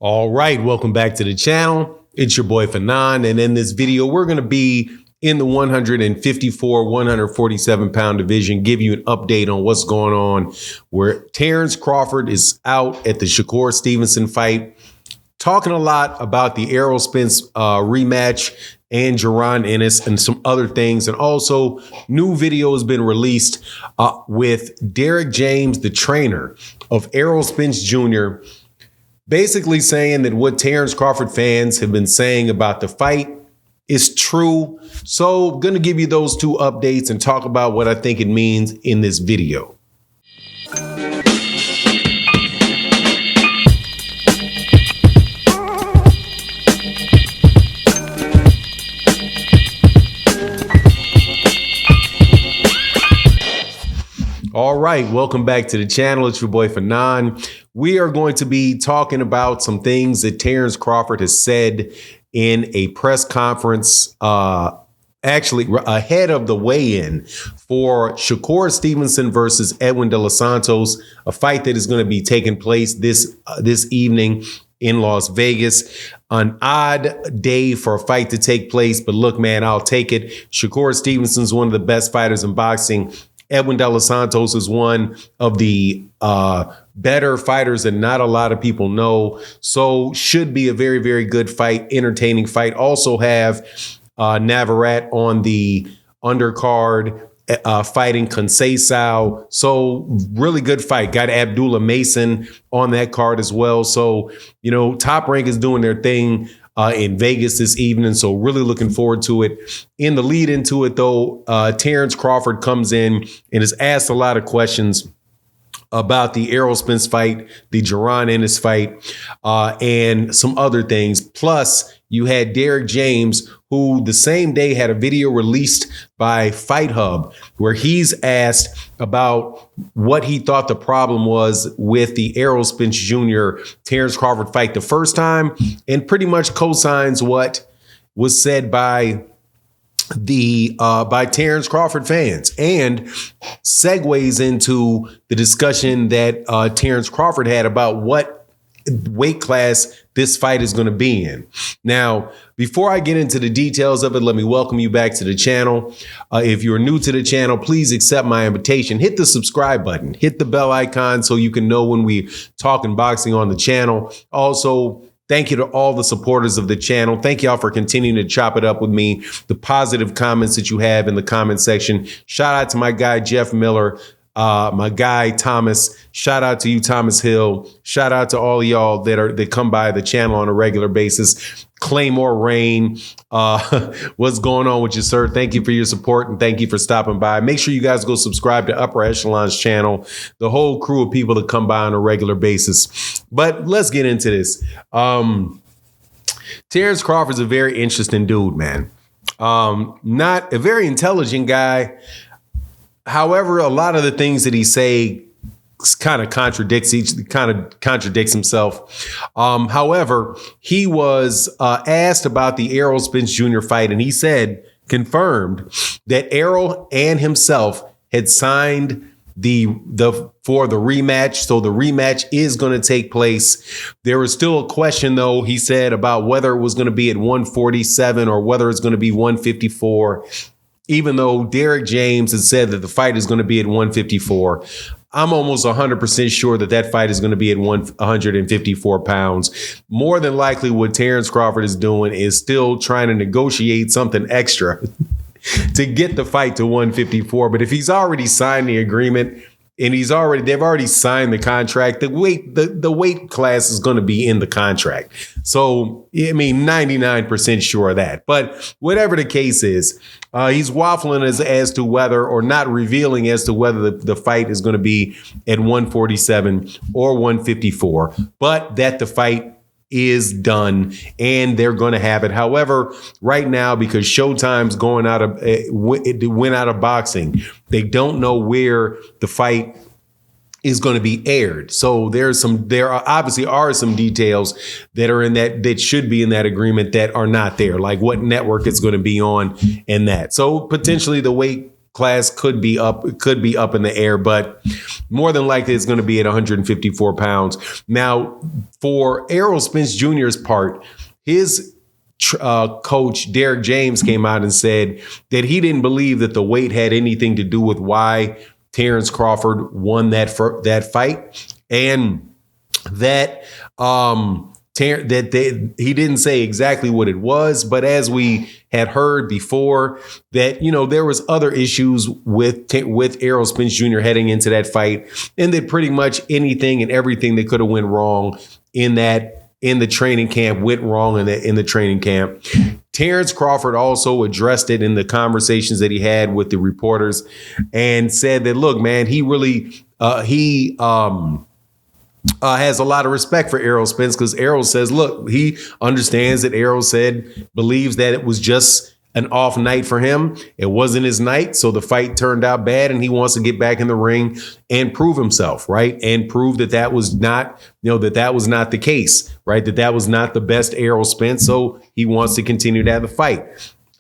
All right, welcome back to the channel. It's your boy Fanon, and in this video, we're going to be in the 154, 147 pound division, give you an update on what's going on, where Terence Crawford is out at the Shakur Stevenson fight, talking a lot about the Errol Spence rematch and Jaron Ennis and some other things. And also, new video has been released with Derek James, the trainer of Errol Spence Jr., basically saying that what Terence Crawford fans have been saying about the fight is true. So I'm going to give you those two updates and talk about what I think it means in this video. All right, welcome back to the channel. It's your boy Fanon. We are going to be talking about some things that Terence Crawford has said in a press conference, actually ahead of the weigh-in for Shakur Stevenson versus Edwin De Los Santos, a fight that is going to be taking place this evening in Las Vegas. An odd day for a fight to take place, but look, man, I'll take it. Shakur Stevenson's one of the best fighters in boxing. Edwin De Los Santos is one of the better fighters that not a lot of people know. So should be a very, very good fight, entertaining fight. Also have Navarrete on the undercard fighting Conceição. So really good fight. Got Abdullah Mason on that card as well. So, you know, Top Rank is doing their thing in Vegas this evening. So really looking forward to it. In the lead into it, though, Terence Crawford comes in and is asked a lot of questions about the Errol Spence fight, the Jaron Ennis fight, and some other things. Plus, you had Derek James, who the same day had a video released by Fight Hub, where he's asked about what he thought the problem was with the Errol Spence Jr. Terence Crawford fight the first time, and pretty much co-signs what was said by Terence Crawford fans, and segues into the discussion that Terence Crawford had about what weight class this fight is going to be in. Now, before I get into the details of it, let me welcome you back to the channel. If you're new to the channel, please accept my invitation. Hit the subscribe button, hit the bell icon so you can know when we talking boxing on the channel. Also, thank you to all the supporters of the channel. Thank y'all for continuing to chop it up with me. The positive comments that you have in the comment section. Shout out to my guy, Jeff Miller. My guy, Thomas. Shout out to you, Thomas Hill. Shout out to all of y'all that come by the channel on a regular basis. Claymore Rain. What's going on with you, sir? Thank you for your support and thank you for stopping by. Make sure you guys go subscribe to Upper Echelon's channel. The whole crew of people that come by on a regular basis. But let's get into this. Terence Crawford's a very interesting dude, man. Not a very intelligent guy. However, a lot of the things that he say kind of contradicts himself. However, he was asked about the Errol Spence Jr. fight, and he said, confirmed, that Errol and himself had signed for the rematch. So the rematch is going to take place. There was still a question, though, he said, about whether it was going to be at 147 or whether it's going to be 154. Even though Derek James has said that the fight is going to be at 154, I'm almost 100% sure that that fight is going to be at 154 pounds. More than likely, what Terence Crawford is doing is still trying to negotiate something extra to get the fight to 154. But if he's already signed the agreement and they've already signed the contract, the weight class is going to be in the contract. So, I mean, 99% sure of that. But whatever the case is, he's waffling as to whether, or not revealing as to whether the fight is going to be at 147 or 154, but that the fight is done and they're going to have it. However, right now, because Showtime's it went out of boxing, they don't know where the fight is going to be aired. So there obviously are some details that are in that should be in that agreement that are not there, like what network it's going to be on and that. So potentially the weight class could be up in the air, but more than likely it's going to be at 154 pounds. Now, for Errol Spence Jr.'s part, his coach Derek James came out and said that he didn't believe that the weight had anything to do with why Terence Crawford won that fight, and that he didn't say exactly what it was, but as we had heard before, that there was other issues with Errol Spence Jr. heading into that fight, and that pretty much anything and everything that could have went wrong in the training camp went wrong in the training camp. Terence Crawford also addressed it in the conversations that he had with the reporters, and said that, look, man, he really has a lot of respect for Errol Spence, because Errol says, look, he understands that Errol believes that it was just an off night for him. It wasn't his night. So the fight turned out bad, and he wants to get back in the ring and prove himself, right? And prove that was not, that was not the case, right? That was not the best Errol Spence. So he wants to continue to have the fight.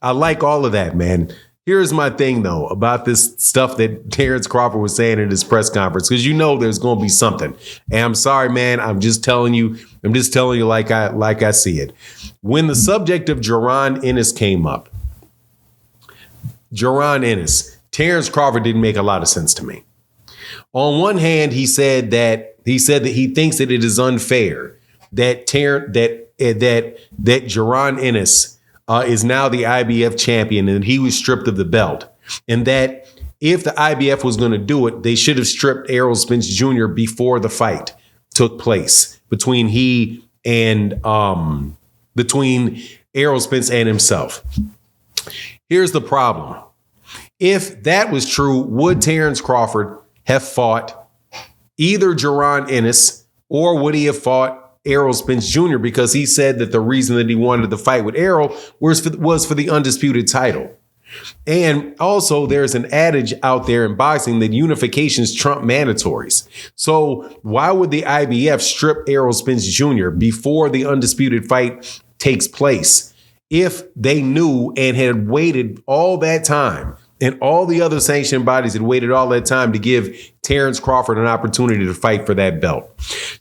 I like all of that, man. Here's my thing, though, about this stuff that Terence Crawford was saying in his press conference, because there's going to be something. And I'm sorry, man. I'm just telling you like I see it. When the subject of Jaron Ennis came up, Terence Crawford didn't make a lot of sense to me. On one hand, he said that he thinks that it is unfair that Jaron Ennis is now the IBF champion, and he was stripped of the belt, and that if the IBF was going to do it, they should have stripped Errol Spence Jr. before the fight took place between Errol Spence and himself. Here's the problem. If that was true, would Terence Crawford have fought either Jaron Ennis, or would he have fought Errol Spence Jr.? Because he said that the reason that he wanted to fight with Errol was for the undisputed title. And also, there's an adage out there in boxing that unifications trump mandatories. So why would the IBF strip Errol Spence Jr. before the undisputed fight takes place if they knew and had waited all that time, and all the other sanctioned bodies had waited all that time to give Terence Crawford an opportunity to fight for that belt?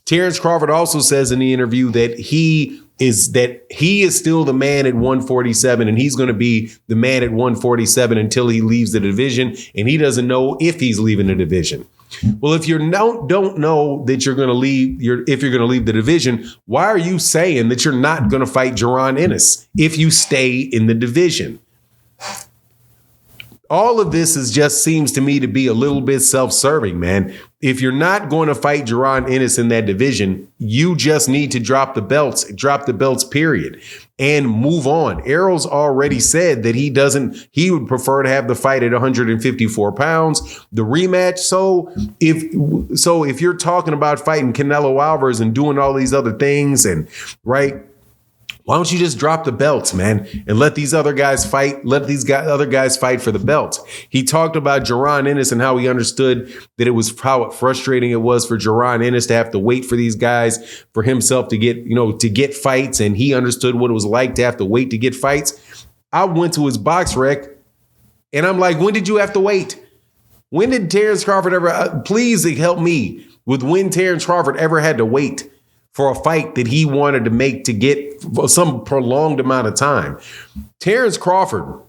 Terence Crawford also says in the interview that he is still the man at 147, and he's going to be the man at 147 until he leaves the division, and he doesn't know if he's leaving the division. Well, if you don't know that you're going to leave, if you're going to leave the division, why are you saying that you're not going to fight Jaron Ennis if you stay in the division? All of this seems to me to be a little bit self-serving, man. If you're not going to fight Jaron Ennis in that division, you just need to drop the belts, period, and move on. Errol's already said that he would prefer to have the fight at 154 pounds, the rematch. So if you're talking about fighting Canelo Alvarez and doing all these other things, and right, why don't you just drop the belts, man, and let these other guys fight? Let these other guys fight for the belts. He talked about Jaron Ennis and how he understood that how frustrating it was for Jaron Ennis to have to wait for these guys, for himself to get fights, and he understood what it was like to have to wait to get fights. I went to his box rec, and I'm like, when did you have to wait? When did Terence Crawford ever? Please help me with when Terence Crawford ever had to wait for a fight that he wanted to make to get some prolonged amount of time. Terence Crawford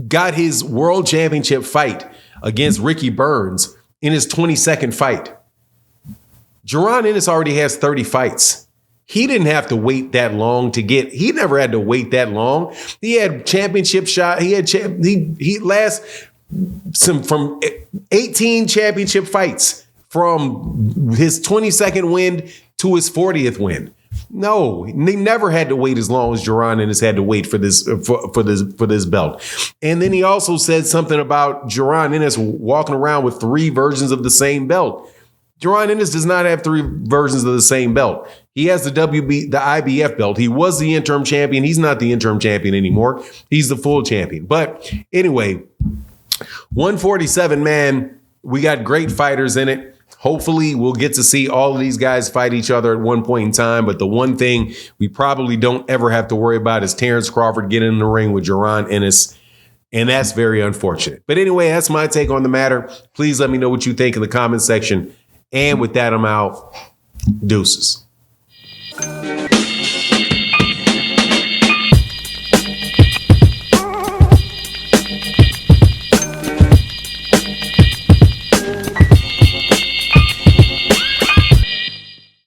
got his world championship fight against Ricky Burns in his 22nd fight. Jaron Ennis already has 30 fights. He didn't have to wait that long he never had to wait that long. He had championship shot. He lasts from 18 championship fights, from his 22nd win to his 40th win. No, they never had to wait as long as Jaron Ennis had to wait for this belt. And then he also said something about Jaron Ennis walking around with 3 versions of the same belt. Jaron Ennis does not have 3 versions of the same belt. He has the IBF belt. He was the interim champion. He's not the interim champion anymore. He's the full champion. But anyway, 147, man, we got great fighters in it. Hopefully, we'll get to see all of these guys fight each other at one point in time. But the one thing we probably don't ever have to worry about is Terence Crawford getting in the ring with Jaron Ennis And that's very unfortunate. But anyway, that's my take on the matter. Please let me know what you think in the comment section. And with that, I'm out. Deuces.